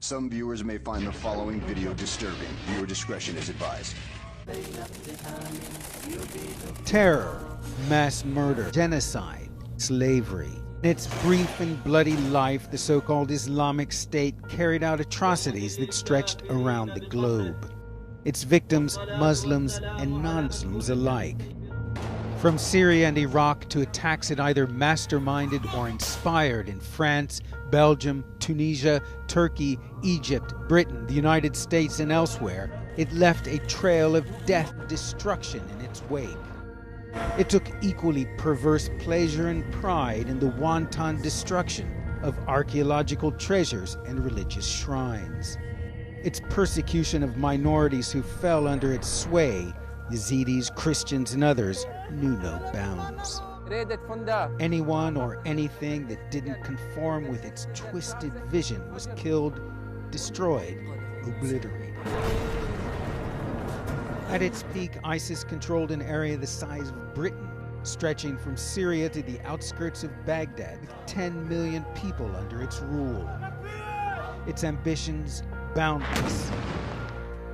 Some viewers may find the following video disturbing. Viewer discretion is advised. Terror, mass murder, genocide, slavery. In its brief and bloody life, the so-called Islamic State carried out atrocities that stretched around the globe. Its victims, Muslims and non-Muslims alike. From Syria and Iraq to attacks it either masterminded or inspired in France, Belgium, Tunisia, Turkey, Egypt, Britain, the United States, and elsewhere, it left a trail of death and destruction in its wake. It took equally perverse pleasure and pride in the wanton destruction of archaeological treasures and religious shrines. Its persecution of minorities who fell under its sway, Yazidis, Christians, and others, knew no bounds. Anyone or anything that didn't conform with its twisted vision was killed, destroyed, obliterated. At its peak, ISIS controlled an area the size of Britain, stretching from Syria to the outskirts of Baghdad, with 10 million people under its rule. Its ambitions boundless.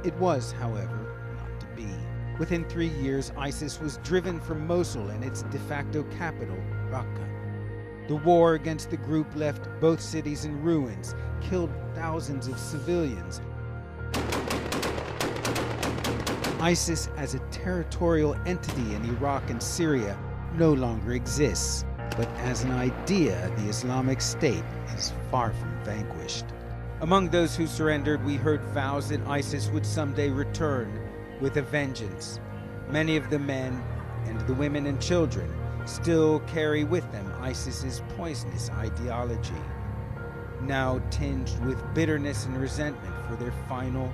It was, however, not to be. Within 3 years, ISIS was driven from Mosul and its de facto capital, Raqqa. The war against the group left both cities in ruins, killed thousands of civilians. ISIS as a territorial entity in Iraq and Syria no longer exists, but as an idea, the Islamic State is far from vanquished. Among those who surrendered, we heard vows that ISIS would someday return with a vengeance. Many of the men and the women and children still carry with them ISIS's poisonous ideology, now tinged with bitterness and resentment for their final,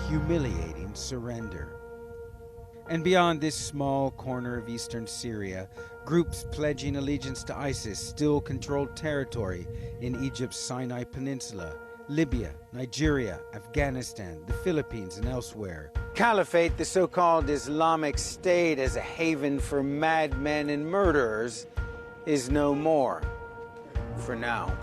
humiliating surrender. And beyond this small corner of eastern Syria, groups pledging allegiance to ISIS still controlled territory in Egypt's Sinai Peninsula, Libya, Nigeria, Afghanistan, the Philippines, and elsewhere. Caliphate, the so-called Islamic State as a haven for madmen and murderers, is no more. For now.